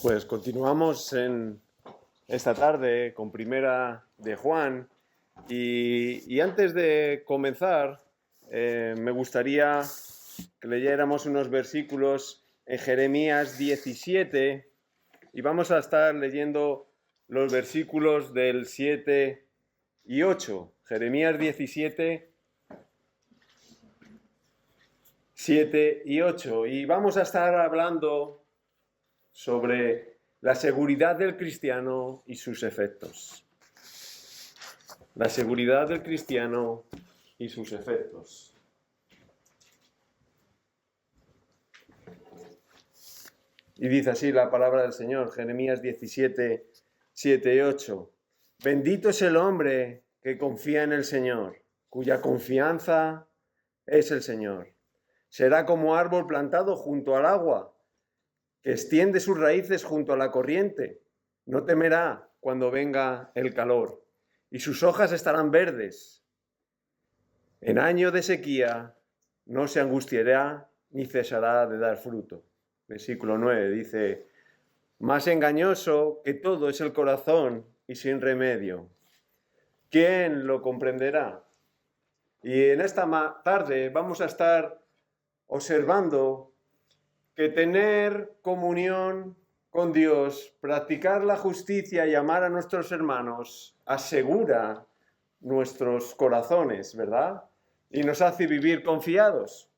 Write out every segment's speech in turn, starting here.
Pues continuamos en esta tarde con Primera de Juan y antes de comenzar me gustaría que leyéramos unos versículos en Jeremías 17 y vamos a estar leyendo los versículos del 7 y 8. Jeremías 17, 7 y 8. Y vamos a estar hablando sobre la seguridad del cristiano y sus efectos. La seguridad del cristiano y sus efectos. Y dice así la palabra del Señor, Jeremías 17, 7 y 8. Bendito es el hombre que confía en el Señor, cuya confianza es el Señor. Será como árbol plantado junto al agua, que extiende sus raíces junto a la corriente. No temerá cuando venga el calor, y sus hojas estarán verdes. En año de sequía no se angustiará ni cesará de dar fruto. Versículo 9 dice, más engañoso que todo es el corazón y sin remedio. ¿Quién lo comprenderá? Y en esta tarde vamos a estar observando que tener comunión con Dios, practicar la justicia y amar a nuestros hermanos asegura nuestros corazones, ¿verdad? Y nos hace vivir confiados.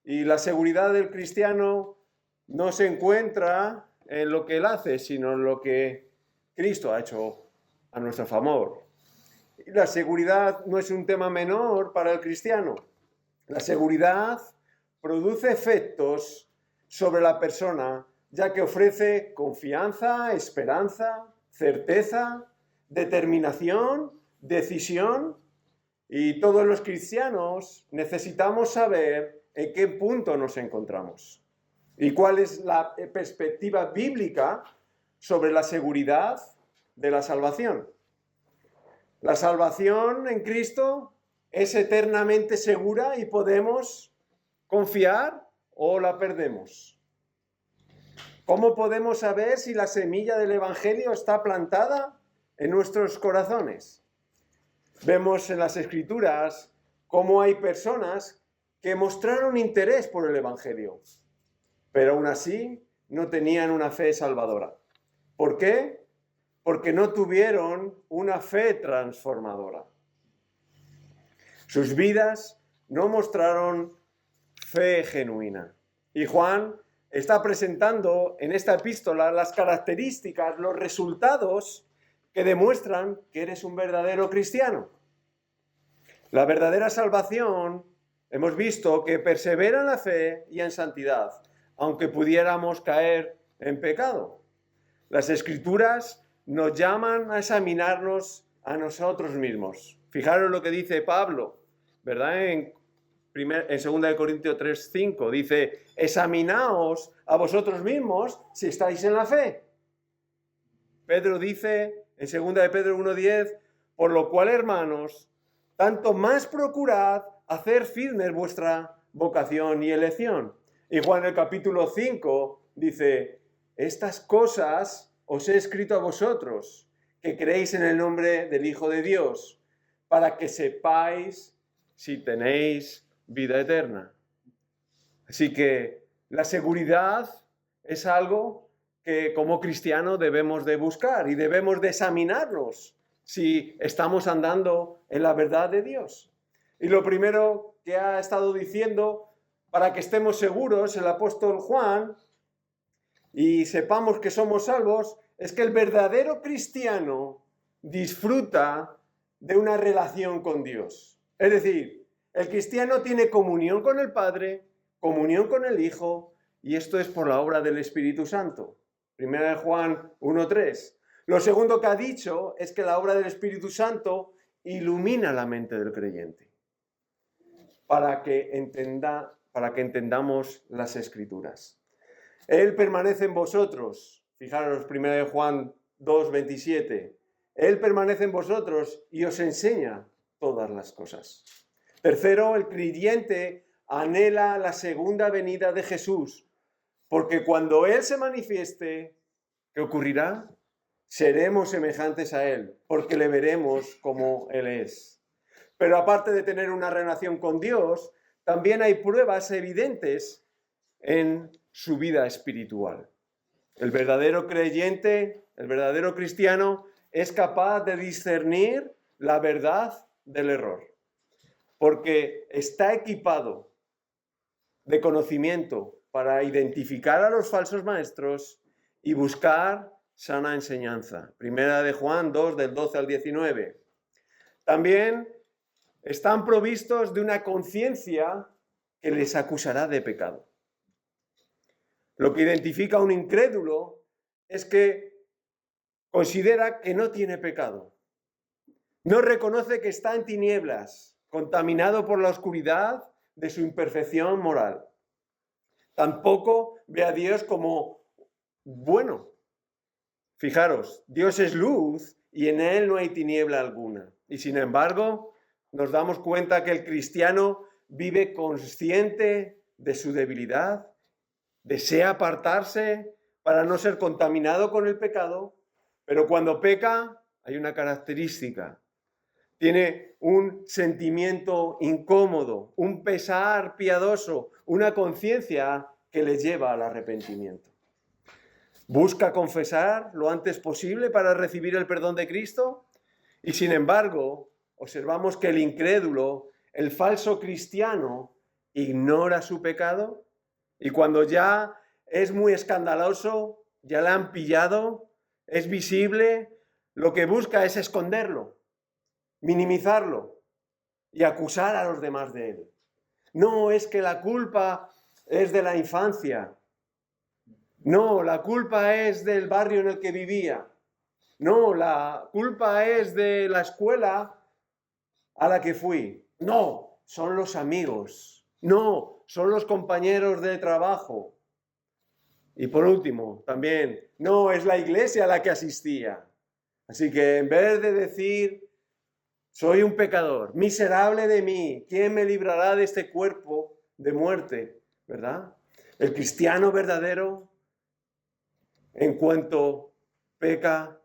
Y la seguridad del cristiano no se encuentra en lo que él hace, sino en lo que Cristo ha hecho a nuestro favor. Y la seguridad no es un tema menor para el cristiano. La seguridad produce efectos sobre la persona, ya que ofrece confianza, esperanza, certeza, determinación, decisión. Y todos los cristianos necesitamos saber en qué punto nos encontramos y cuál es la perspectiva bíblica sobre la seguridad de la salvación. La salvación en Cristo es eternamente segura y podemos confiar o la perdemos. ¿Cómo podemos saber si la semilla del Evangelio está plantada en nuestros corazones? Vemos en las Escrituras cómo hay personas que mostraron interés por el Evangelio, pero aún así no tenían una fe salvadora. ¿Por qué? Porque no tuvieron una fe transformadora. Sus vidas no mostraron fe genuina. Y Juan está presentando en esta epístola las características, los resultados que demuestran que eres un verdadero cristiano. La verdadera salvación, hemos visto que persevera en la fe y en santidad, aunque pudiéramos caer en pecado. Las Escrituras nos llaman a examinarnos a nosotros mismos. Fijaros lo que dice Pablo, ¿verdad? En 2 Corintios 3:5 dice, examinaos a vosotros mismos si estáis en la fe. Pedro dice en 2 de Pedro 1:10, por lo cual, hermanos, tanto más procurad hacer firme vuestra vocación y elección. Y Juan en el capítulo 5 dice, estas cosas os he escrito a vosotros, que creéis en el nombre del Hijo de Dios, para que sepáis si tenéis vida eterna. Así que la seguridad es algo que como cristiano debemos de buscar y debemos de examinarnos si estamos andando en la verdad de Dios. Y lo primero que ha estado diciendo para que estemos seguros el apóstol Juan y sepamos que somos salvos es que el verdadero cristiano disfruta de una relación con Dios. Es decir, el cristiano tiene comunión con el Padre, comunión con el Hijo, y esto es por la obra del Espíritu Santo. 1 Juan 1:3. Lo segundo que ha dicho es que la obra del Espíritu Santo ilumina la mente del creyente para que entendamos las Escrituras. Él permanece en vosotros. Fijaros, 1 Juan 2:27. Él permanece en vosotros y os enseña todas las cosas. Tercero, el creyente anhela la segunda venida de Jesús, porque cuando Él se manifieste, ¿qué ocurrirá? Seremos semejantes a Él, porque le veremos como Él es. Pero aparte de tener una relación con Dios, también hay pruebas evidentes en su vida espiritual. El verdadero creyente, el verdadero cristiano, es capaz de discernir la verdad del error, porque está equipado de conocimiento para identificar a los falsos maestros y buscar sana enseñanza. Primera de Juan 2, del 12 al 19. También están provistos de una conciencia que les acusará de pecado. Lo que identifica a un incrédulo es que considera que no tiene pecado. No reconoce que está en tinieblas, contaminado por la oscuridad de su imperfección moral. Tampoco ve a Dios como bueno. Fijaros, Dios es luz y en Él no hay tiniebla alguna. Y sin embargo, nos damos cuenta que el cristiano vive consciente de su debilidad, desea apartarse para no ser contaminado con el pecado, pero cuando peca hay una característica. Tiene un sentimiento incómodo, un pesar piadoso, una conciencia que le lleva al arrepentimiento. Busca confesar lo antes posible para recibir el perdón de Cristo y sin embargo observamos que el incrédulo, el falso cristiano, ignora su pecado y cuando ya es muy escandaloso, ya le han pillado, es visible, lo que busca es esconderlo, minimizarlo y acusar a los demás de él. No es que la culpa es de la infancia. No, la culpa es del barrio en el que vivía. No, la culpa es de la escuela a la que fui. No, son los amigos. No, son los compañeros de trabajo. Y por último, también, no, es la iglesia a la que asistía. Así que en vez de decir, soy un pecador, miserable de mí, ¿quién me librará de este cuerpo de muerte? ¿Verdad? El cristiano verdadero, en cuanto peca,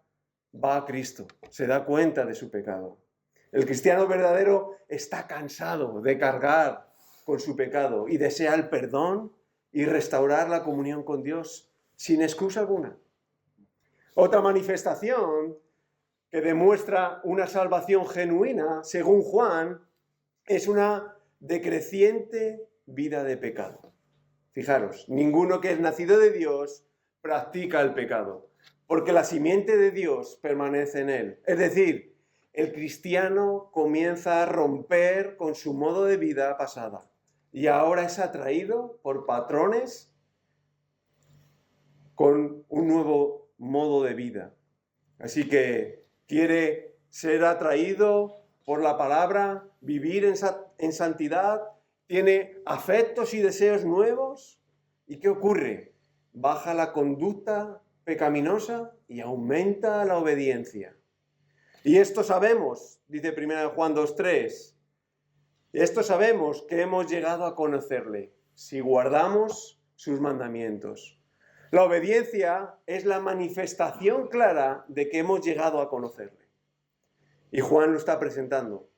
va a Cristo, se da cuenta de su pecado. El cristiano verdadero está cansado de cargar con su pecado y desea el perdón y restaurar la comunión con Dios sin excusa alguna. Otra manifestación que demuestra una salvación genuina, según Juan, es una decreciente vida de pecado. Fijaros, ninguno que es nacido de Dios practica el pecado, porque la simiente de Dios permanece en él. Es decir, el cristiano comienza a romper con su modo de vida pasada y ahora es atraído por patrones con un nuevo modo de vida. Así que quiere ser atraído por la palabra, vivir en santidad, tiene afectos y deseos nuevos. ¿Y qué ocurre? Baja la conducta pecaminosa y aumenta la obediencia. Y esto sabemos, dice 1 Juan 2:3, esto sabemos que hemos llegado a conocerle, si guardamos sus mandamientos. La obediencia es la manifestación clara de que hemos llegado a conocerle. Y Juan lo está presentando.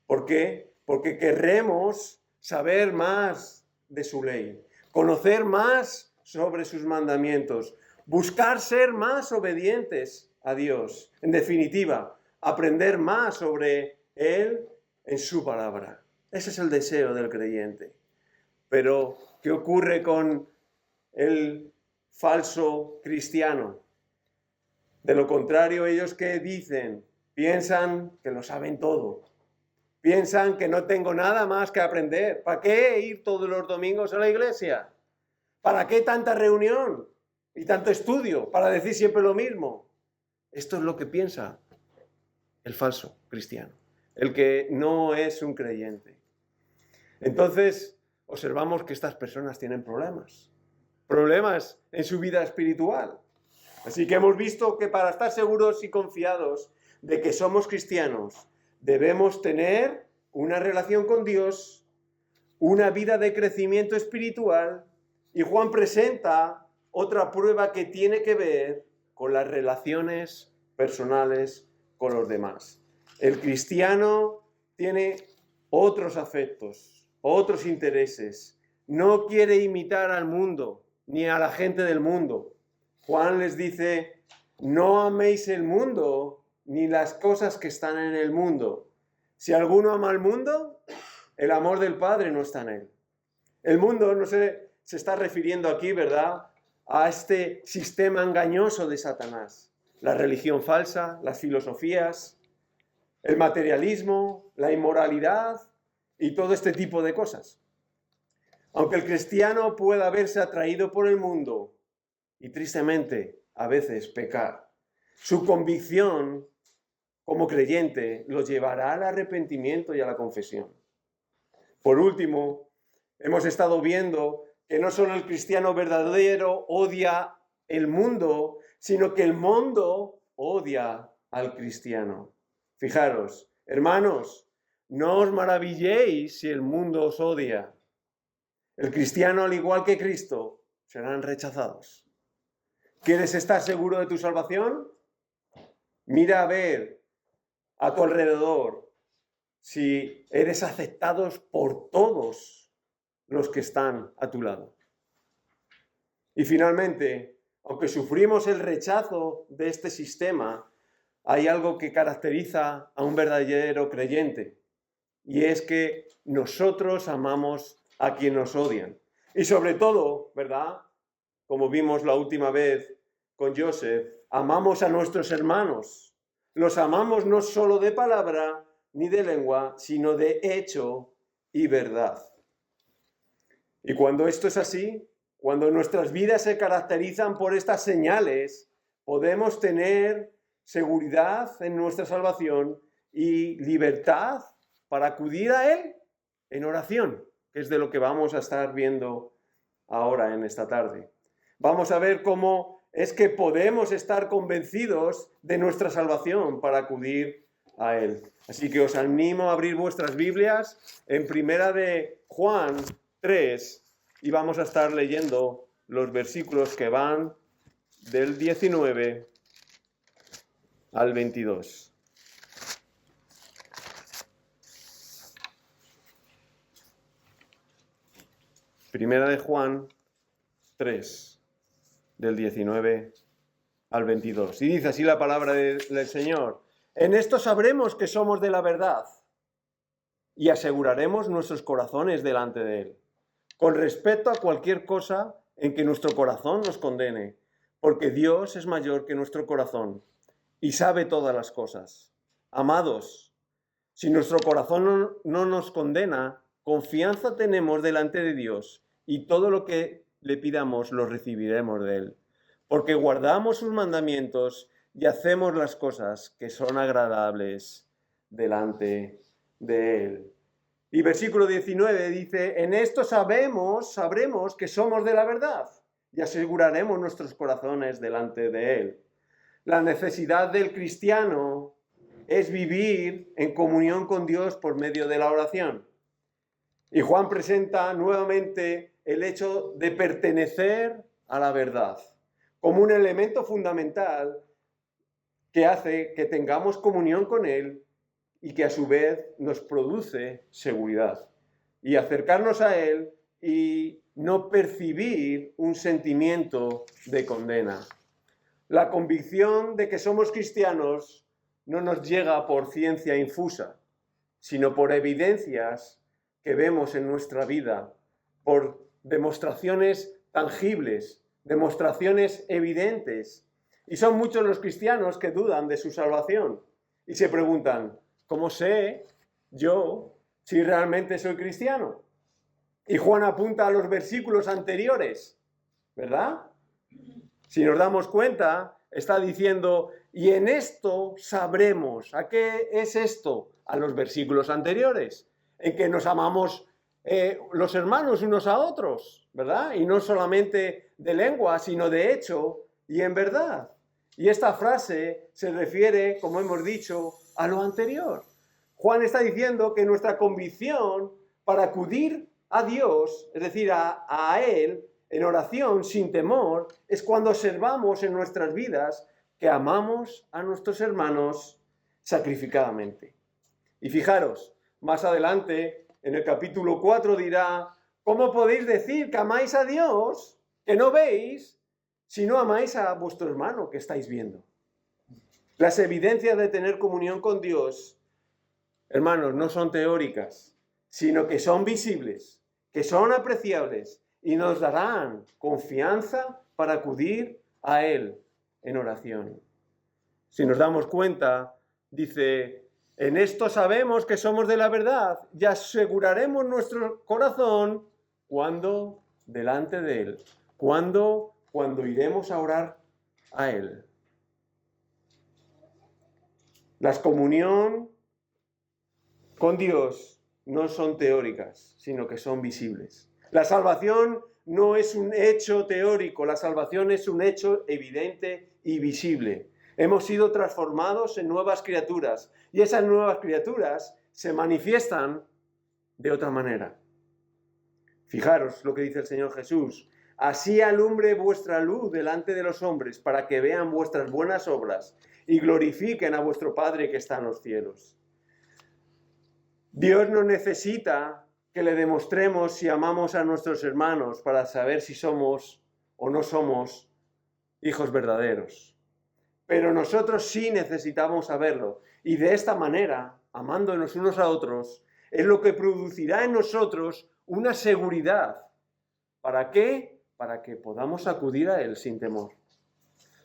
¿Por qué? Porque querremos saber más de su ley, conocer más sobre sus mandamientos, buscar ser más obedientes a Dios. En definitiva, aprender más sobre Él en su palabra. Ese es el deseo del creyente. Pero, ¿qué ocurre con el falso cristiano? De lo contrario, ellos que dicen, piensan que lo saben todo. Piensan que no tengo nada más que aprender. ¿Para qué ir todos los domingos a la iglesia? ¿Para qué tanta reunión y tanto estudio? Para decir siempre lo mismo. Esto es lo que piensa el falso cristiano, el que no es un creyente. Entonces, observamos que estas personas tienen problemas en su vida espiritual. Así que hemos visto que para estar seguros y confiados de que somos cristianos, debemos tener una relación con Dios, una vida de crecimiento espiritual, y Juan presenta otra prueba que tiene que ver con las relaciones personales con los demás. El cristiano tiene otros afectos, otros intereses. No quiere imitar al mundo, ni a la gente del mundo. Juan les dice, no améis el mundo, ni las cosas que están en el mundo. Si alguno ama al mundo, el amor del Padre no está en él. El mundo, no sé, se está refiriendo aquí, ¿verdad?, a este sistema engañoso de Satanás. La religión falsa, las filosofías, el materialismo, la inmoralidad y todo este tipo de cosas. Aunque el cristiano pueda verse atraído por el mundo y tristemente a veces pecar, su convicción como creyente lo llevará al arrepentimiento y a la confesión. Por último, hemos estado viendo que no solo el cristiano verdadero odia el mundo, sino que el mundo odia al cristiano. Fijaros, hermanos, no os maravilléis si el mundo os odia. El cristiano, al igual que Cristo, serán rechazados. ¿Quieres estar seguro de tu salvación? Mira a ver a tu alrededor si eres aceptado por todos los que están a tu lado. Y finalmente, aunque sufrimos el rechazo de este sistema, hay algo que caracteriza a un verdadero creyente, y es que nosotros amamos a quienes nos odian. Y sobre todo, ¿verdad?, como vimos la última vez con Joseph, amamos a nuestros hermanos. Los amamos no solo de palabra ni de lengua, sino de hecho y verdad. Y cuando esto es así, cuando nuestras vidas se caracterizan por estas señales, podemos tener seguridad en nuestra salvación y libertad para acudir a Él en oración, que es de lo que vamos a estar viendo ahora en esta tarde. Vamos a ver cómo es que podemos estar convencidos de nuestra salvación para acudir a Él. Así que os animo a abrir vuestras Biblias en Primera de Juan 3 y vamos a estar leyendo los versículos que van del 19 al 22. Primera de Juan 3, del 19 al 22. Y dice así la palabra del Señor. En esto sabremos que somos de la verdad y aseguraremos nuestros corazones delante de Él, con respecto a cualquier cosa en que nuestro corazón nos condene, porque Dios es mayor que nuestro corazón y sabe todas las cosas. Amados, si nuestro corazón no nos condena, confianza tenemos delante de Dios y todo lo que le pidamos lo recibiremos de Él, porque guardamos sus mandamientos y hacemos las cosas que son agradables delante de Él. Y versículo 19 dice, en esto sabremos que somos de la verdad y aseguraremos nuestros corazones delante de Él. La necesidad del cristiano es vivir en comunión con Dios por medio de la oración. Y Juan presenta nuevamente el hecho de pertenecer a la verdad como un elemento fundamental que hace que tengamos comunión con Él y que a su vez nos produce seguridad. Y acercarnos a Él y no percibir un sentimiento de condena. La convicción de que somos cristianos no nos llega por ciencia infusa, sino por evidencias que vemos en nuestra vida, por demostraciones tangibles, demostraciones evidentes. Y son muchos los cristianos que dudan de su salvación y se preguntan, ¿cómo sé yo si realmente soy cristiano? Y Juan apunta a los versículos anteriores, ¿verdad? Si nos damos cuenta, está diciendo, y en esto sabremos. ¿A qué es esto? A los versículos anteriores, en que nos amamos los hermanos unos a otros, ¿verdad? Y no solamente de lengua, sino de hecho y en verdad. Y esta frase se refiere, como hemos dicho, a lo anterior. Juan está diciendo que nuestra convicción para acudir a Dios, es decir, a Él, en oración, sin temor, es cuando observamos en nuestras vidas que amamos a nuestros hermanos sacrificadamente. Y fijaros, más adelante, en el capítulo 4 dirá, ¿cómo podéis decir que amáis a Dios, que no veis, si no amáis a vuestro hermano que estáis viendo? Las evidencias de tener comunión con Dios, hermanos, no son teóricas, sino que son visibles, que son apreciables y nos darán confianza para acudir a Él en oración. Si nos damos cuenta, dice, en esto sabemos que somos de la verdad y aseguraremos nuestro corazón cuando delante de Él, cuando iremos a orar a Él. La comunión con Dios no son teóricas, sino que son visibles. La salvación no es un hecho teórico, la salvación es un hecho evidente y visible. Hemos sido transformados en nuevas criaturas y esas nuevas criaturas se manifiestan de otra manera. Fijaros lo que dice el Señor Jesús. Así alumbre vuestra luz delante de los hombres para que vean vuestras buenas obras y glorifiquen a vuestro Padre que está en los cielos. Dios no necesita que le demostremos si amamos a nuestros hermanos para saber si somos o no somos hijos verdaderos. Pero nosotros sí necesitamos saberlo. Y de esta manera, amándonos unos a otros, es lo que producirá en nosotros una seguridad. ¿Para qué? Para que podamos acudir a Él sin temor.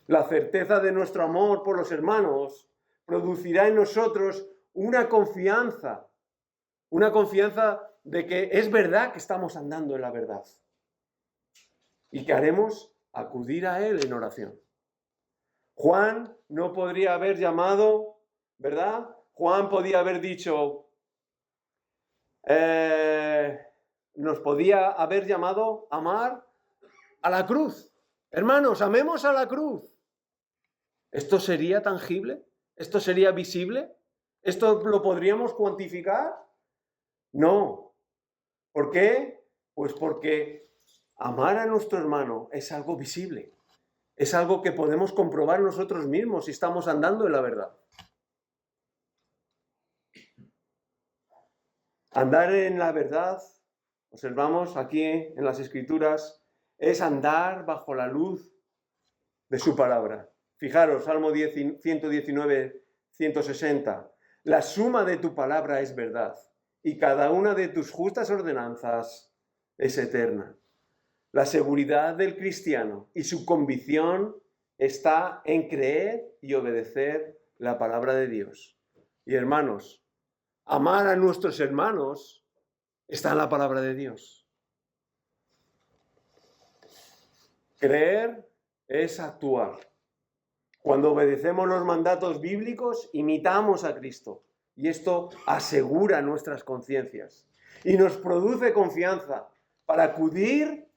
La certeza de nuestro amor por los hermanos producirá en nosotros una confianza de que es verdad que estamos andando en la verdad y que haremos acudir a Él en oración. Juan no podría haber llamado, ¿verdad? Juan podía haber dicho, nos podía haber llamado a amar a la cruz. Hermanos, amemos a la cruz. ¿Esto sería tangible? ¿Esto sería visible? ¿Esto lo podríamos cuantificar? No. ¿Por qué? Pues porque amar a nuestro hermano es algo visible. Es algo que podemos comprobar nosotros mismos si estamos andando en la verdad. Andar en la verdad, observamos aquí en las Escrituras, es andar bajo la luz de su palabra. Fijaros, Salmo 119, 160. La suma de tu palabra es verdad, y cada una de tus justas ordenanzas es eterna. La seguridad del cristiano y su convicción está en creer y obedecer la palabra de Dios. Y hermanos, amar a nuestros hermanos está en la palabra de Dios. Creer es actuar. Cuando obedecemos los mandatos bíblicos, imitamos a Cristo. Y esto asegura nuestras conciencias y nos produce confianza para acudir.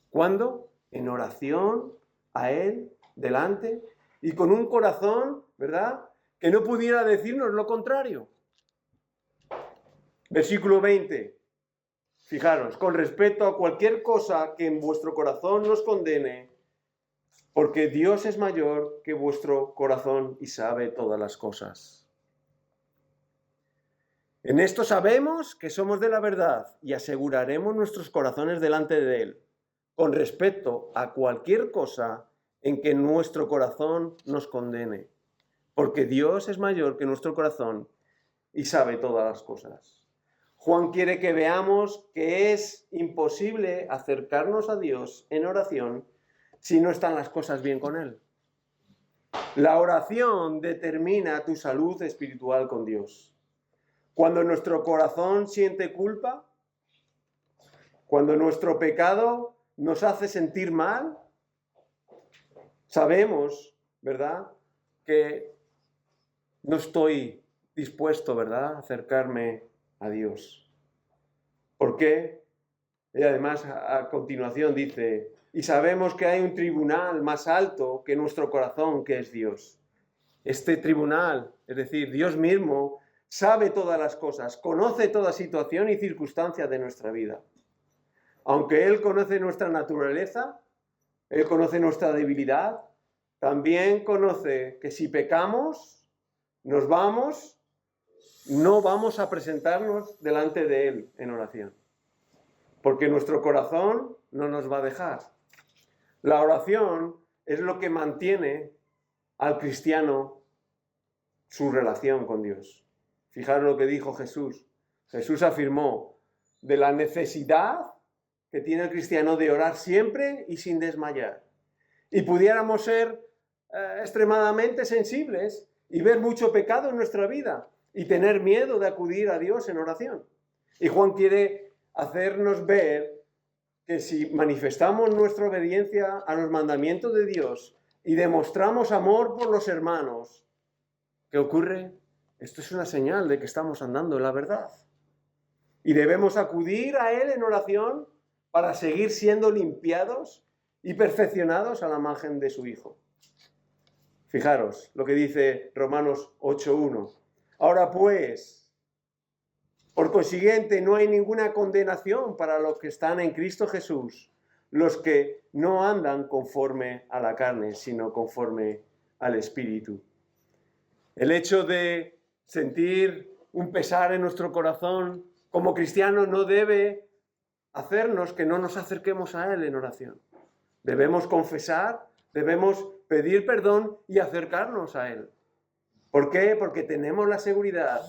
¿Cuándo? En oración a Él, delante, y con un corazón, ¿verdad?, que no pudiera decirnos lo contrario. Versículo 20. Fijaros, con respecto a cualquier cosa que en vuestro corazón nos condene, porque Dios es mayor que vuestro corazón y sabe todas las cosas. En esto sabemos que somos de la verdad y aseguraremos nuestros corazones delante de Él, con respecto a cualquier cosa en que nuestro corazón nos condene, porque Dios es mayor que nuestro corazón y sabe todas las cosas. Juan quiere que veamos que es imposible acercarnos a Dios en oración si no están las cosas bien con Él. La oración determina tu salud espiritual con Dios. Cuando nuestro corazón siente culpa, cuando nuestro pecado nos hace sentir mal, sabemos, ¿verdad?, que no estoy dispuesto, ¿verdad?, a acercarme a Dios. ¿Por qué? Y además a continuación dice, y sabemos que hay un tribunal más alto que nuestro corazón, que es Dios. Este tribunal, es decir, Dios mismo, sabe todas las cosas, conoce toda situación y circunstancia de nuestra vida. Aunque Él conoce nuestra naturaleza, Él conoce nuestra debilidad, también conoce que si pecamos, no vamos a presentarnos delante de Él en oración, porque nuestro corazón no nos va a dejar. La oración es lo que mantiene al cristiano su relación con Dios. Fijaros lo que dijo Jesús. Jesús afirmó de la necesidad que tiene el cristiano de orar siempre y sin desmayar. Y pudiéramos ser extremadamente sensibles y ver mucho pecado en nuestra vida y tener miedo de acudir a Dios en oración. Y Juan quiere hacernos ver que si manifestamos nuestra obediencia a los mandamientos de Dios y demostramos amor por los hermanos, ¿qué ocurre? Esto es una señal de que estamos andando en la verdad. Y debemos acudir a Él en oración para seguir siendo limpiados y perfeccionados a la imagen de su Hijo. Fijaros lo que dice Romanos 8:1. Ahora pues, por consiguiente, no hay ninguna condenación para los que están en Cristo Jesús, los que no andan conforme a la carne, sino conforme al Espíritu. El hecho de sentir un pesar en nuestro corazón como cristianos no debe hacernos que no nos acerquemos a Él en oración. Debemos confesar, debemos pedir perdón y acercarnos a Él. ¿Por qué? Porque tenemos la seguridad,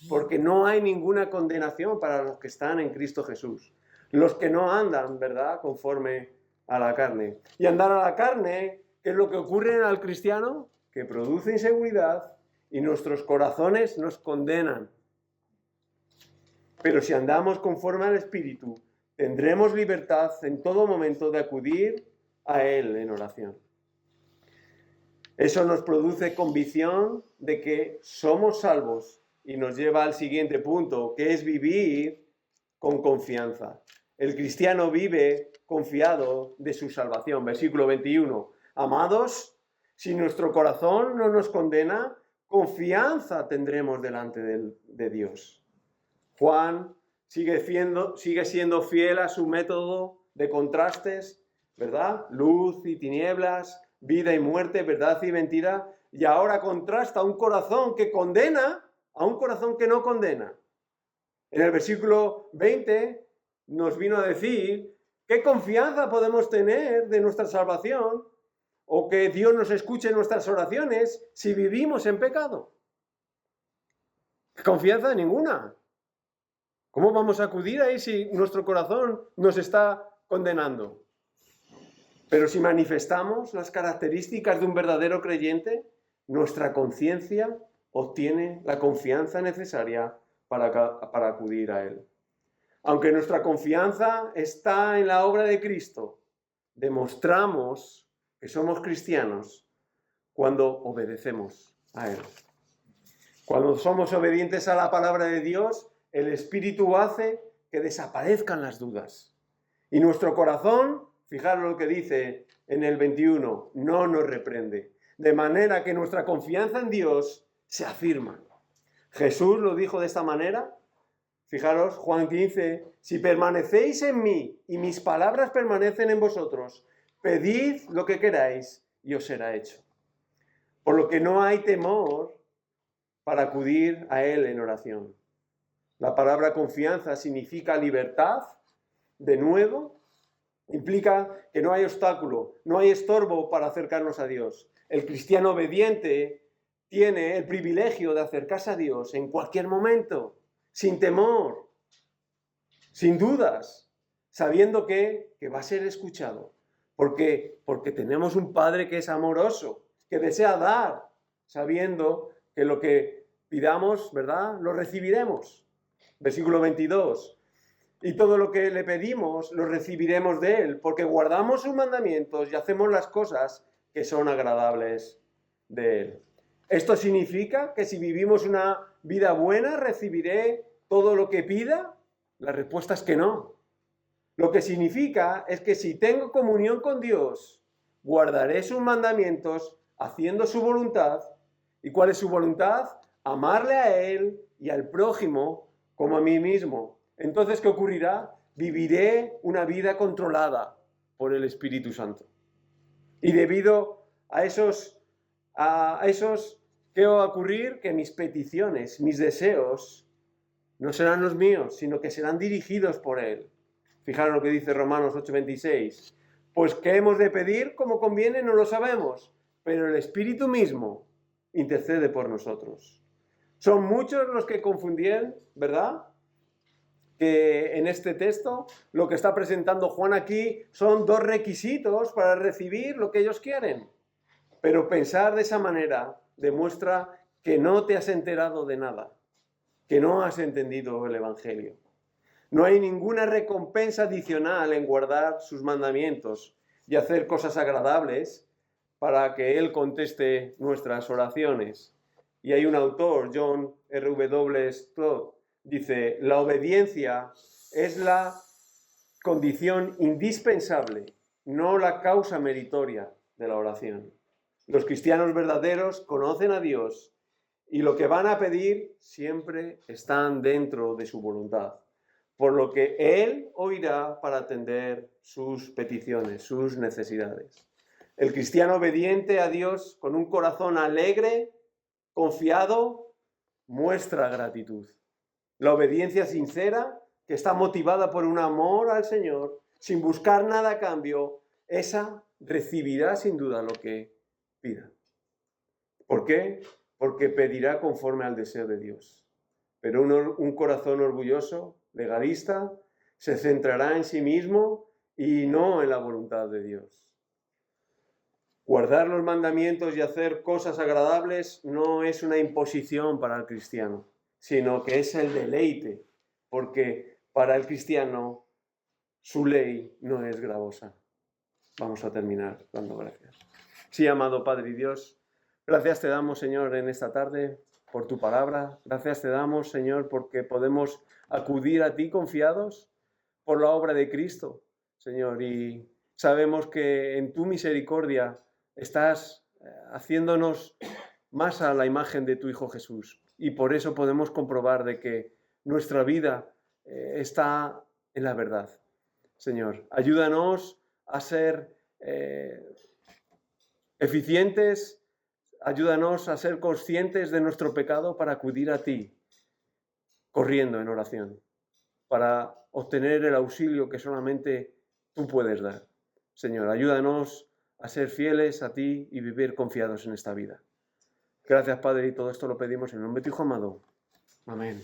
porque no hay ninguna condenación para los que están en Cristo Jesús. Los que no andan, ¿verdad?, conforme a la carne. Y andar a la carne, ¿qué es lo que ocurre al cristiano? Que produce inseguridad y nuestros corazones nos condenan. Pero si andamos conforme al Espíritu, tendremos libertad en todo momento de acudir a Él en oración. Eso nos produce convicción de que somos salvos y nos lleva al siguiente punto, que es vivir con confianza. El cristiano vive confiado de su salvación. Versículo 21. Amados, si nuestro corazón no nos condena, confianza tendremos delante de Dios. Juan sigue siendo fiel a su método de contrastes, ¿verdad? Luz y tinieblas, vida y muerte, verdad y mentira, y ahora contrasta un corazón que condena a un corazón que no condena. En el versículo 20 nos vino a decir qué confianza podemos tener de nuestra salvación o que Dios nos escuche nuestras oraciones si vivimos en pecado. Confianza ninguna. ¿Cómo vamos a acudir ahí si nuestro corazón nos está condenando? Pero si manifestamos las características de un verdadero creyente, nuestra conciencia obtiene la confianza necesaria para acudir a Él. Aunque nuestra confianza está en la obra de Cristo, demostramos que somos cristianos cuando obedecemos a Él. Cuando somos obedientes a la palabra de Dios, el Espíritu hace que desaparezcan las dudas. Y nuestro corazón, fijaros lo que dice en el 21, no nos reprende. De manera que nuestra confianza en Dios se afirma. Jesús lo dijo de esta manera. Fijaros, Juan 15, si permanecéis en mí y mis palabras permanecen en vosotros, pedid lo que queráis y os será hecho. Por lo que no hay temor para acudir a Él en oración. La palabra confianza significa libertad, de nuevo, implica que no hay obstáculo, no hay estorbo para acercarnos a Dios. El cristiano obediente tiene el privilegio de acercarse a Dios en cualquier momento, sin temor, sin dudas, sabiendo que va a ser escuchado. Porque tenemos un Padre que es amoroso, que desea dar, sabiendo que lo que pidamos, ¿verdad?, lo recibiremos. Versículo 22. Y todo lo que le pedimos lo recibiremos de Él, porque guardamos sus mandamientos y hacemos las cosas que son agradables de Él. Esto significa que si vivimos una vida buena, ¿recibiré todo lo que pida? La respuesta es que no. Lo que significa es que si tengo comunión con Dios, guardaré sus mandamientos haciendo su voluntad. ¿Y cuál es su voluntad? Amarle a Él y al prójimo como a mí mismo. Entonces, ¿qué ocurrirá? viviré una vida controlada por el Espíritu Santo. Y debido a esos, ¿qué va a ocurrir? Que mis peticiones, mis deseos, no serán los míos, sino que serán dirigidos por Él. Fijaros lo que dice Romanos 8:26. Pues ¿qué hemos de pedir? Como conviene, no lo sabemos, pero el Espíritu mismo intercede por nosotros. Son muchos los que confundían, ¿verdad? Que en este texto lo que está presentando Juan aquí son dos requisitos para recibir lo que ellos quieren. Pero pensar de esa manera demuestra que no te has enterado de nada, que no has entendido el Evangelio. No hay ninguna recompensa adicional en guardar sus mandamientos y hacer cosas agradables para que Él conteste nuestras oraciones. Y hay un autor, John R.W. Stott, dice, la obediencia es la condición indispensable, no la causa meritoria de la oración. Los cristianos verdaderos conocen a Dios y lo que van a pedir siempre están dentro de su voluntad, por lo que Él oirá para atender sus peticiones, sus necesidades. El cristiano obediente a Dios con un corazón alegre, confiado, muestra gratitud. La obediencia sincera, que está motivada por un amor al Señor, sin buscar nada a cambio, esa recibirá sin duda lo que pida. ¿Por qué? Porque pedirá conforme al deseo de Dios. Pero un corazón orgulloso, legalista, se centrará en sí mismo y no en la voluntad de Dios. Guardar los mandamientos y hacer cosas agradables no es una imposición para el cristiano, sino que es el deleite, porque para el cristiano su ley no es gravosa. Vamos a terminar dando gracias. Sí, amado Padre y Dios, gracias te damos, Señor, en esta tarde por tu palabra. Gracias te damos, Señor, porque podemos acudir a ti confiados por la obra de Cristo, Señor, y sabemos que en tu misericordia estás haciéndonos más a la imagen de tu Hijo Jesús. Y por eso podemos comprobar de que nuestra vida está en la verdad. Señor, ayúdanos a ser eficientes, ayúdanos a ser conscientes de nuestro pecado para acudir a ti, corriendo en oración, para obtener el auxilio que solamente tú puedes dar. Señor, ayúdanos a ser fieles a ti y vivir confiados en esta vida. Gracias, Padre, y todo esto lo pedimos en el nombre de tu Hijo amado. Amén.